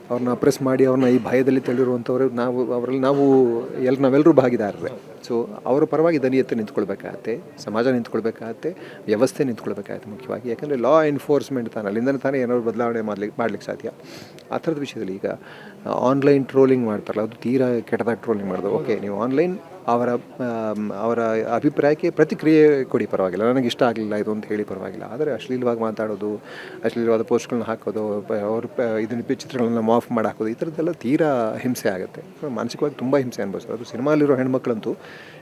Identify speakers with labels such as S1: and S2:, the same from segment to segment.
S1: ಅವ್ರನ್ನ ಅಪ್ರೆಸ್ ಮಾಡಿ ಅವ್ರನ್ನ ಈ ಭಯದಲ್ಲಿ ತಳ್ಳಿರುವಂಥವ್ರು ನಾವೆಲ್ಲರೂ ಭಾಗಿದಾರರೇ. ಸೊ ಅವರ ಪರವಾಗಿ ದನಿ ಎತ್ತಿ ನಿಂತ್ಕೊಳ್ಬೇಕಾಗತ್ತೆ, ಸಮಾಜ ನಿಂತ್ಕೊಳ್ಬೇಕಾಗತ್ತೆ, ವ್ಯವಸ್ಥೆ ನಿಂತ್ಕೊಳ್ಬೇಕಾಗತ್ತೆ ಮುಖ್ಯವಾಗಿ. ಯಾಕಂದರೆ ಲಾ ಎನ್ಫೋರ್ಸ್ಮೆಂಟ್ ಅಲ್ಲಿಂದನೇ ತಾನೇ ಏನಾದ್ರು ಬದಲಾವಣೆ ಮಾಡ್ಲಿಕ್ಕೆ ಸಾಧ್ಯ. ಆ ಥರದ ವಿಷಯದಲ್ಲಿ ಈಗ ಆನ್ಲೈನ್ ಟ್ರೋಲಿಂಗ್ ಮಾಡ್ತಾರಲ್ಲ, ಅದು ತೀರಾ ಕೆಟ್ಟದಾಗಿ ಟ್ರೋಲಿಂಗ್ ಮಾಡೋದು. ಓಕೆ, ನೀವು ಆನ್ಲೈನ್ ಅವರ ಅಭಿಪ್ರಾಯಕ್ಕೆ ಪ್ರತಿಕ್ರಿಯೆ ಕೊಡಿ, ಪರವಾಗಿಲ್ಲ, ನನಗೆ ಇಷ್ಟ ಆಗಲಿಲ್ಲ ಇದು ಅಂತ ಹೇಳಿ ಪರವಾಗಿಲ್ಲ. ಆದರೆ ಅಶ್ಲೀಲವಾಗಿ ಮಾತಾಡೋದು, ಅಶ್ಲೀಲವಾದ ಪೋಸ್ಟ್ಗಳನ್ನ ಹಾಕೋದು, ಇದನ್ನು ಚಿತ್ರಗಳನ್ನ ಮಾಫ್ ಮಾಡಿ ಹಾಕೋದು, ಈ ಥರದ್ದೆಲ್ಲ ತೀರಾ ಹಿಂಸೆ ಆಗುತ್ತೆ. ಮಾನಸಿಕವಾಗಿ ತುಂಬ ಹಿಂಸೆ ಅನುಭವಿಸೋದು. ಅದು ಸಿನಿಮಾಲಿರೋ ಹೆಣ್ಮಕ್ಳಂತೂ,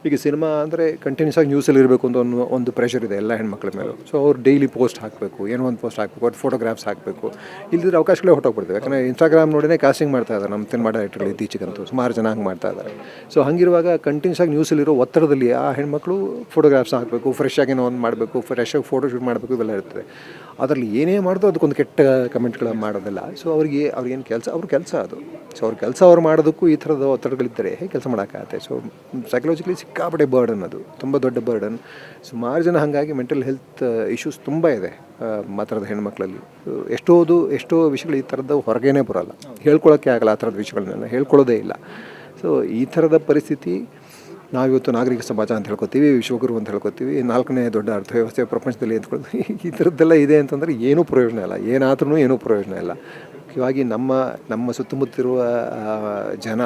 S1: ಈಗ ಸಿನಿಮಾ ಅಂದರೆ ಕಂಟಿನ್ಯೂಸ್ ಆಗಿ ನ್ಯೂಸಲ್ಲಿ ಇರಬೇಕು ಅಂತ ಒಂದು ಪ್ರೆಷರ್ ಇದೆ ಎಲ್ಲ ಹೆಣ್ಮಕ್ಳ ಮೇಲೂ. ಸೊ ಅವ್ರು ಡೈಲಿ ಪೋಸ್ಟ್ ಹಾಕಬೇಕು, ಏನೋ ಒಂದು ಪೋಸ್ಟ್ ಹಾಕಬೇಕು, ಅದು ಫೋಟೋಗ್ರಾಫ್ಸ್ ಹಾಕಬೇಕು. ಇಲ್ಲದಿದ್ದರೆ ಅವಕಾಶಗಳೇ ಹೊರಟೋಗ್ಬಿಡ್ತವೆ. ಯಾಕಂದರೆ ಇನ್ಸ್ಟಾಗ್ರಾಮ್ ನೋಡಿನೇ ಕಾಸ್ಟಿಂಗ್ ಮಾಡ್ತಾ ಇದ್ದಾರೆ ನಮ್ಮ ಸಿನಿಮಾ ಡೈರೆಕ್ಟರ್ಗಳು ಇತ್ತೀಚೆಗಂತೂ ಸುಮಾರು ಜನ ಹಂಗೆ ಮಾಡ್ತಾ ಇದ್ದಾರೆ. ಸೊ ಹಾಗಿರುವಾಗ ಕಂಟಿನ್ಯೂಸ್ ಆಗಿ ನ್ಯೂಸಲ್ಲಿರೋ ಒತ್ತಡದಲ್ಲಿ ಆ ಹೆಣ್ಮಕ್ಳು ಫೋಟೋಗ್ರಾಫ್ಸ್ ಹಾಕಬೇಕು, ಫ್ರೆಶ್ ಆಗಿ ಏನೋ ಒಂದು ಮಾಡಬೇಕು, ಫ್ರೆಶ್ ಆಗಿ ಫೋಟೋ ಶೂಟ್ ಮಾಡಬೇಕು, ಇವೆಲ್ಲ ಇರ್ತದೆ. ಅದರಲ್ಲಿ ಏನೇ ಮಾಡಿದ್ರು ಅದಕ್ಕೊಂದು ಕೆಟ್ಟ ಕಮೆಂಟ್ಗಳು ಮಾಡೋದಿಲ್ಲ. ಸೊ ಅವ್ರಿಗೇನು ಕೆಲಸ, ಅವ್ರ ಕೆಲಸ ಅದು. ಸೊ ಅವ್ರ ಕೆಲಸ ಅವ್ರು ಮಾಡೋದಕ್ಕೂ ಈ ಥರದ ಒತ್ತಡಗಳಿದ್ದರೆ ಹೇಗೆ ಕೆಲಸ ಮಾಡೋಕ್ಕಾಗತ್ತೆ. ಸೊ ಸೈಕಲಾಜಿಕಲಿ ಸಿಕ್ಕಾಪಟ್ಟೆ ಬರ್ಡನ್, ಅದು ತುಂಬ ದೊಡ್ಡ ಬರ್ಡನ್. ಸುಮಾರು ಜನ ಹಾಗಾಗಿ ಮೆಂಟಲ್ ಹೆಲ್ತ್ ಇಶ್ಯೂಸ್ ತುಂಬ ಇದೆ ಆ ಥರದ ಹೆಣ್ಮಕ್ಳಲ್ಲಿ. ಎಷ್ಟೋ ವಿಷಯಗಳು ಈ ಥರದ್ದು ಹೊರಗೇನೆ ಬರೋಲ್ಲ, ಹೇಳ್ಕೊಳ್ಳೋಕ್ಕೆ ಆಗಲ್ಲ. ಆ ಥರದ ವಿಷಯಗಳನ್ನೆಲ್ಲ ಹೇಳ್ಕೊಳ್ಳೋದೇ ಇಲ್ಲ. ಸೊ ಈ ಥರದ ಪರಿಸ್ಥಿತಿ ನಾವಿವತ್ತು ನಾಗರಿಕ ಸಮಾಜ ಅಂತ ಹೇಳ್ಕೊತೀವಿ, ವಿಶ್ವಗುರು ಅಂತ ಹೇಳ್ಕೊತೀವಿ, 4ನೇ ದೊಡ್ಡ ಅರ್ಥವ್ಯವಸ್ಥೆ ಪ್ರಪಂಚದಲ್ಲಿ ಅಂದ್ಕೊಳ್ತೀವಿ. ಈ ಥರದ್ದೆಲ್ಲ ಇದೆ ಅಂತಂದರೆ ಏನೂ ಪ್ರಯೋಜನ ಇಲ್ಲ, ಏನಾದ್ರೂ ಏನೂ ಪ್ರಯೋಜನ ಇಲ್ಲ. ಮುಖ್ಯವಾಗಿ ನಮ್ಮ ಸುತ್ತಮುತ್ತಿರುವ ಜನ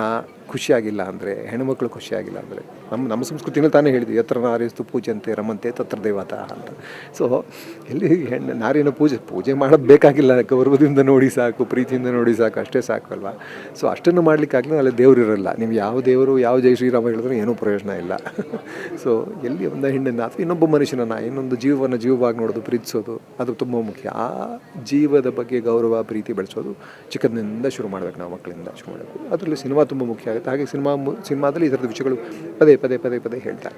S1: ಖುಷಿಯಾಗಿಲ್ಲ ಅಂದರೆ, ಹೆಣ್ಣುಮಕ್ಕಳು ಖುಷಿಯಾಗಿಲ್ಲ ಅಂದರೆ, ನಮ್ಮ ಸಂಸ್ಕೃತಿನ ತಾನೇ ಹೇಳಿದ್ವಿ, ಯತ್ರ ನಾರ್ಯಸ್ತು ಪೂಜಂತೆ ರಮಂತೆ ತತ್ರ ದೇವತಾ ಅಂತ. ಸೊ ಎಲ್ಲಿ ನಾರಿನ ಪೂಜೆ ಮಾಡೋದು ಬೇಕಾಗಿಲ್ಲ, ಗೌರವದಿಂದ ನೋಡಿ ಸಾಕು, ಪ್ರೀತಿಯಿಂದ ನೋಡಿ ಸಾಕು, ಅಷ್ಟೇ ಸಾಕು ಅಲ್ವಾ. ಸೊ ಅಷ್ಟನ್ನು ಮಾಡಲಿಕ್ಕಾಗಲಿ ಅಲ್ಲಿ ದೇವರು ಇರೋಲ್ಲ. ನೀವು ಯಾವ ದೇವರು, ಯಾವ ಜೈ ಶ್ರೀರಾಮ ಹೇಳಿದ್ರು ಏನೂ ಪ್ರಯೋಜನ ಇಲ್ಲ. ಸೊ ಎಲ್ಲಿ ಒಂದು ಹೆಣ್ಣನ್ನು ಅಥವಾ ಇನ್ನೊಬ್ಬ ಮನುಷ್ಯನನ್ನು, ಇನ್ನೊಂದು ಜೀವವಾಗಿ ನೋಡೋದು, ಪ್ರೀತಿಸೋದು, ಅದು ತುಂಬ ಮುಖ್ಯ. ಆ ಜೀವದ ಬಗ್ಗೆ ಗೌರವ, ಪ್ರೀತಿ ಬೆಳೆಸೋದು ಚಿಕ್ಕಂದಿನಿಂದ ಶುರು ಮಾಡಬೇಕು, ನಾವು ಮಕ್ಕಳಿಂದ ಶುರು ಮಾಡಬೇಕು. ಅದರಲ್ಲಿ ಸಿನಿಮಾ ತುಂಬ ಮುಖ್ಯ ಆಗುತ್ತೆ. ಹಾಗೆ ಸಿನಿಮಾದಲ್ಲಿ ಈ ಥರದ ವಿಷಯಗಳು ಪದೇ ಹೇಳ್ತಾರೆ.